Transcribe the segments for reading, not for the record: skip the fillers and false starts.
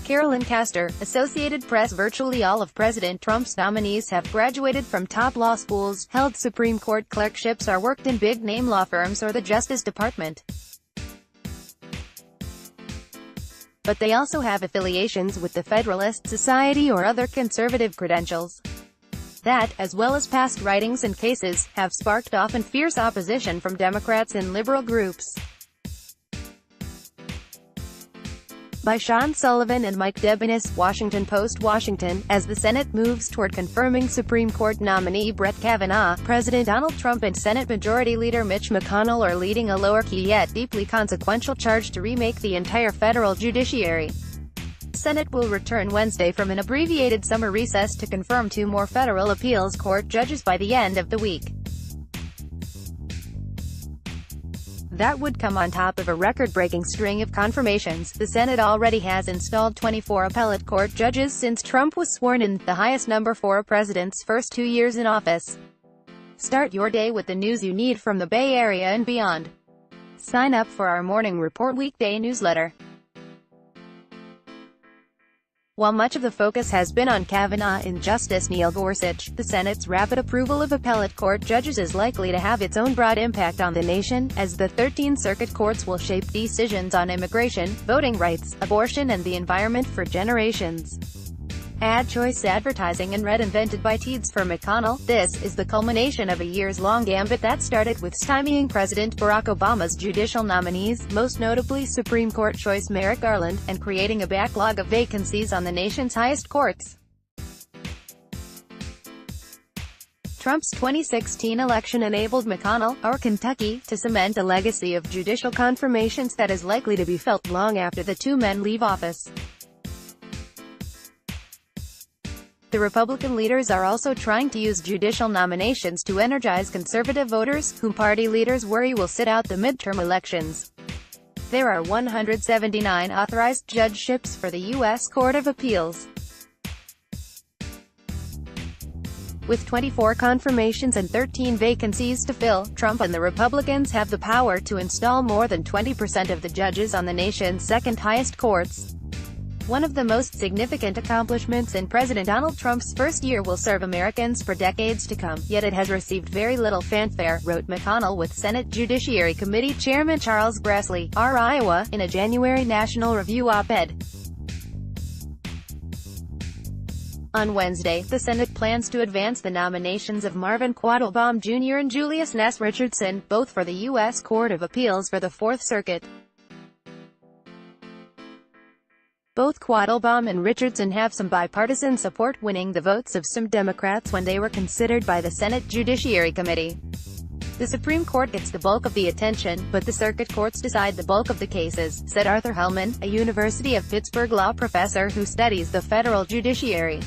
Carolyn Castor, Associated Press. Virtually all of President Trump's nominees have graduated from top law schools, held Supreme Court clerkships, or worked in big-name law firms or the Justice Department. But they also have affiliations with the Federalist Society or other conservative credentials. That, as well as past writings and cases, have sparked often fierce opposition from Democrats and liberal groups. By Sean Sullivan and Mike Debenis, Washington Post. Washington. As the Senate moves toward confirming Supreme Court nominee Brett Kavanaugh, President Donald Trump and Senate Majority Leader Mitch McConnell are leading a lower-key yet deeply consequential charge to remake the entire federal judiciary. The Senate will return Wednesday from an abbreviated summer recess to confirm 2 more federal appeals court judges by the end of the week. That would come on top of a record-breaking string of confirmations. The Senate already has installed 24 appellate court judges since Trump was sworn in, the highest number for a president's first 2 years in office. Start your day with the news you need from the Bay Area and beyond. Sign up for our Morning Report weekday newsletter. While much of the focus has been on Kavanaugh and Justice Neil Gorsuch, the Senate's rapid approval of appellate court judges is likely to have its own broad impact on the nation, as the 13 circuit courts will shape decisions on immigration, voting rights, abortion and the environment for generations. Ad choice advertising and read invented by Teeds for McConnell. This is the culmination of a years-long gambit that started with stymieing President Barack Obama's judicial nominees, most notably Supreme Court choice Merrick Garland, and creating a backlog of vacancies on the nation's highest courts. Trump's 2016 election enabled McConnell, or Kentucky, to cement a legacy of judicial confirmations that is likely to be felt long after the 2 men leave office. The Republican leaders are also trying to use judicial nominations to energize conservative voters, whom party leaders worry will sit out the midterm elections. There are 179 authorized judgeships for the U.S. Court of Appeals. With 24 confirmations and 13 vacancies to fill, Trump and the Republicans have the power to install more than 20% of the judges on the nation's second-highest courts. One of the most significant accomplishments in President Donald Trump's first year will serve Americans for decades to come, yet it has received very little fanfare, wrote McConnell with Senate Judiciary Committee Chairman Charles Grassley, R. Iowa, in a January National Review op-ed. On Wednesday, the Senate plans to advance the nominations of Marvin Quattlebaum Jr. and Julius Ness Richardson, both for the U.S. Court of Appeals for the Fourth Circuit. Both Quattlebaum and Richardson have some bipartisan support, winning the votes of some Democrats when they were considered by the Senate Judiciary Committee. The Supreme Court gets the bulk of the attention, but the circuit courts decide the bulk of the cases, said Arthur Hellman, a University of Pittsburgh law professor who studies the federal judiciary.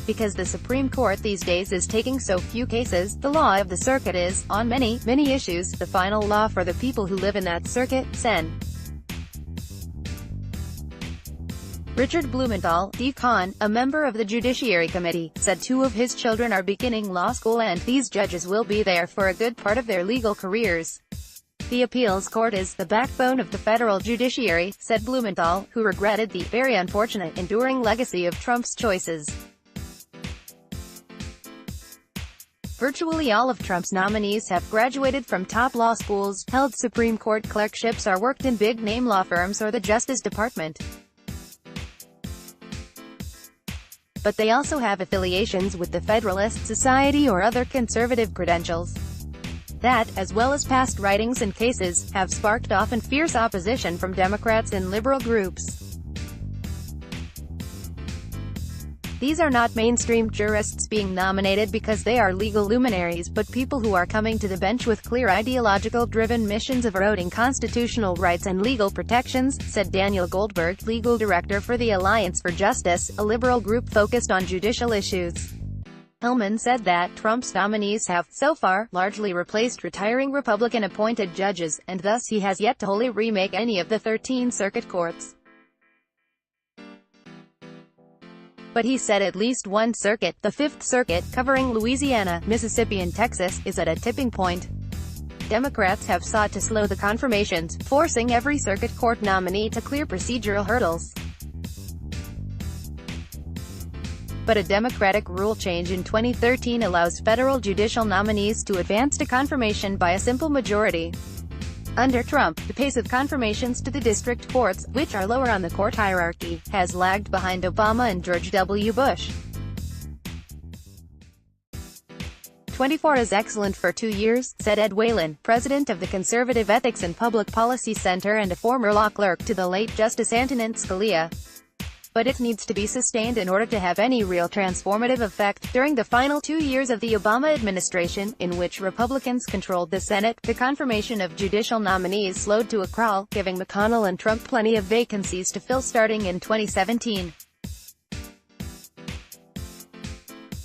Because the Supreme Court these days is taking so few cases, the law of the circuit is, on many issues, the final law for the people who live in that circuit. Sen. Richard Blumenthal, D.Con, a member of the Judiciary Committee, said 2 of his children are beginning law school and these judges will be there for a good part of their legal careers. The appeals court is the backbone of the federal judiciary, said Blumenthal, who regretted the very unfortunate, enduring legacy of Trump's choices. Virtually all of Trump's nominees have graduated from top law schools, held Supreme Court clerkships, or worked in big-name law firms or the Justice Department. But they also have affiliations with the Federalist Society or other conservative credentials. That, as well as past writings and cases, have sparked often fierce opposition from Democrats and liberal groups. These are not mainstream jurists being nominated because they are legal luminaries, but people who are coming to the bench with clear ideological-driven missions of eroding constitutional rights and legal protections, said Daniel Goldberg, legal director for the Alliance for Justice, a liberal group focused on judicial issues. Hellman said that Trump's nominees have, so far, largely replaced retiring Republican-appointed judges, and thus he has yet to wholly remake any of the 13 circuit courts. But he said at least one circuit, the Fifth Circuit, covering Louisiana, Mississippi and Texas, is at a tipping point. Democrats have sought to slow the confirmations, forcing every circuit court nominee to clear procedural hurdles. But a Democratic rule change in 2013 allows federal judicial nominees to advance to confirmation by a simple majority. Under Trump, the pace of confirmations to the district courts, which are lower on the court hierarchy, has lagged behind Obama and George W. Bush. 24 is excellent for 2 years, said Ed Whelan, president of the Conservative Ethics and Public Policy Center and a former law clerk to the late Justice Antonin Scalia. But it needs to be sustained in order to have any real transformative effect. During the final 2 years of the Obama administration, in which Republicans controlled the Senate, the confirmation of judicial nominees slowed to a crawl, giving McConnell and Trump plenty of vacancies to fill starting in 2017.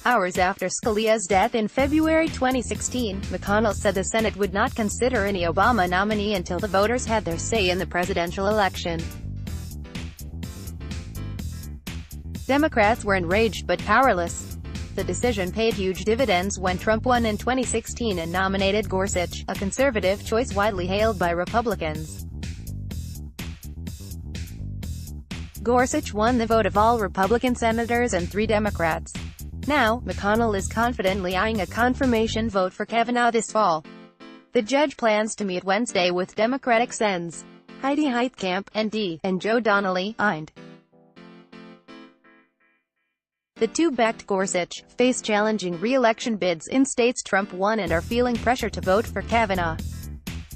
Hours after Scalia's death in February 2016, McConnell said the Senate would not consider any Obama nominee until the voters had their say in the presidential election. Democrats were enraged but powerless. The decision paid huge dividends when Trump won in 2016 and nominated Gorsuch, a conservative choice widely hailed by Republicans. Gorsuch won the vote of all Republican senators and 3 Democrats. Now, McConnell is confidently eyeing a confirmation vote for Kavanaugh this fall. The judge plans to meet Wednesday with Democratic Sens. Heidi Heitkamp, ND, and Joe Donnelly, IND. The two backed Gorsuch, face challenging re-election bids in states Trump won and are feeling pressure to vote for Kavanaugh.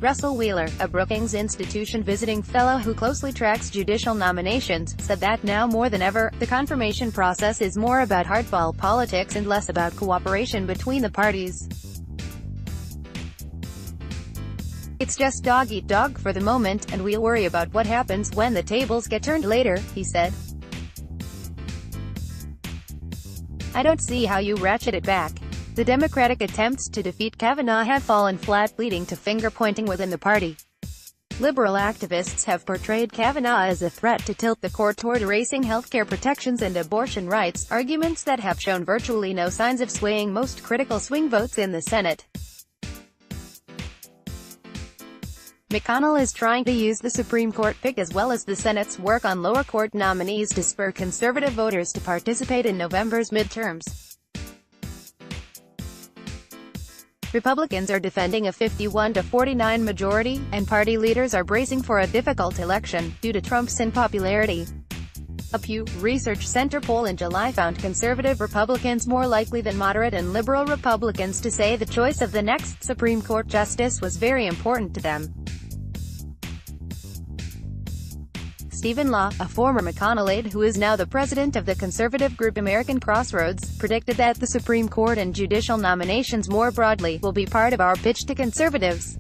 Russell Wheeler, a Brookings Institution visiting fellow who closely tracks judicial nominations, said that now more than ever, the confirmation process is more about hardball politics and less about cooperation between the parties. It's just dog-eat-dog for the moment, and we'll worry about what happens when the tables get turned later, he said. I don't see how you ratchet it back. The Democratic attempts to defeat Kavanaugh have fallen flat, leading to finger-pointing within the party. Liberal activists have portrayed Kavanaugh as a threat to tilt the court toward erasing healthcare protections and abortion rights, arguments that have shown virtually no signs of swaying most critical swing votes in the Senate. McConnell is trying to use the Supreme Court pick as well as the Senate's work on lower court nominees to spur conservative voters to participate in November's midterms. Republicans are defending a 51-49 majority, and party leaders are bracing for a difficult election, due to Trump's unpopularity. A Pew Research Center poll in July found conservative Republicans more likely than moderate and liberal Republicans to say the choice of the next Supreme Court justice was very important to them. Stephen Law, a former McConnell aide who is now the president of the conservative group American Crossroads, predicted that the Supreme Court and judicial nominations more broadly will be part of our pitch to conservatives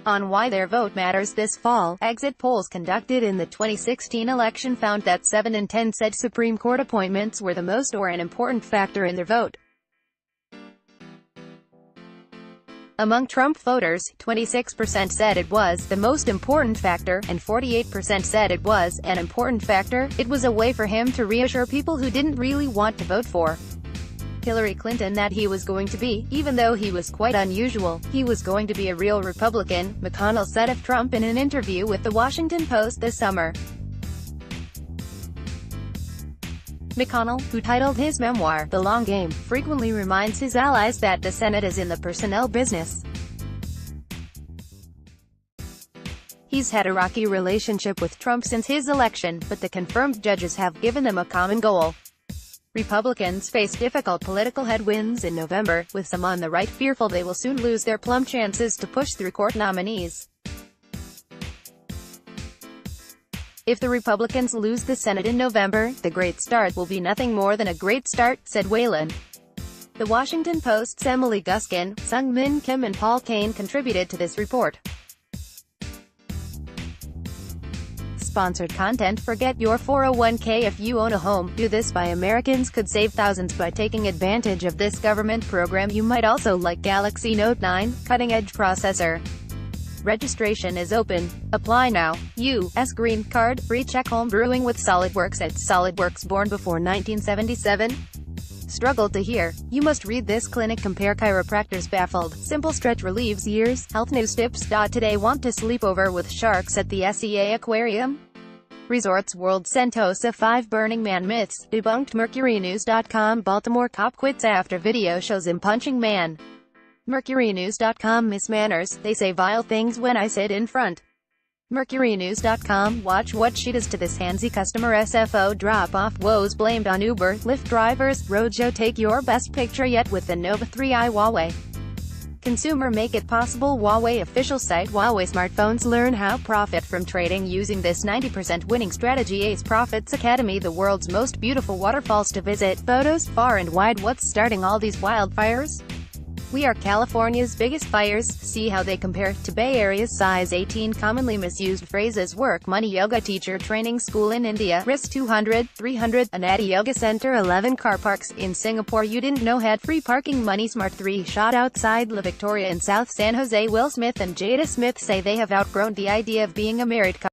on why their vote matters this fall. Exit polls conducted in the 2016 election found that 7 in 10 said Supreme Court appointments were the most or an important factor in their vote. Among Trump voters, 26% said it was the most important factor, and 48% said it was an important factor. It was a way for him to reassure people who didn't really want to vote for Hillary Clinton that he was going to be, even though he was quite unusual, he was going to be a real Republican, McConnell said of Trump in an interview with The Washington Post this summer. McConnell, who titled his memoir, The Long Game, frequently reminds his allies that the Senate is in the personnel business. He's had a rocky relationship with Trump since his election, but the confirmed judges have given them a common goal. Republicans face difficult political headwinds in November, with some on the right fearful they will soon lose their plum chances to push through court nominees. If the Republicans lose the Senate in November, the great start will be nothing more than a great start, said Whelan. The Washington Post's Emily Guskin, Sung Min Kim and Paul Kane contributed to this report. Sponsored content. Forget your 401k if you own a home. Do This by Americans could save thousands by taking advantage of this government program. You might also like Galaxy Note 9, cutting-edge processor. Registration is open. Apply now. U.S. Green Card, free check home brewing with SolidWorks at SolidWorks. Born before 1977? Struggled to hear? You must read this. Clinic compare chiropractors baffled. Simple stretch relieves ears. Health news tips. Today want to sleep over with sharks at the SEA Aquarium? Resorts World Sentosa 5 Burning Man myths. Debunked. MercuryNews.com. Baltimore cop quits after video shows him punching man. MercuryNews.com. Miss Manners. They say vile things when I sit in front. MercuryNews.com. Watch what she does to this handsy customer. SFO drop-off woes blamed on Uber, Lyft drivers. Roadshow take your best picture yet with the Nova 3i Huawei. Consumer make it possible. Huawei official site. Huawei smartphones learn how profit from trading using this 90% winning strategy. Ace Profits Academy. The world's most beautiful waterfalls to visit. Photos far and wide. What's starting all these wildfires? We are California's biggest fires. See how they compare to Bay Area's size. 18 commonly misused phrases. Work, money, yoga teacher, training school in India. Risk 200, 300, a natty yoga center. 11 car parks in Singapore you didn't know had free parking. Money Smart 3 shot outside La Victoria in South San Jose. Will Smith and Jada Smith say they have outgrown the idea of being a married couple.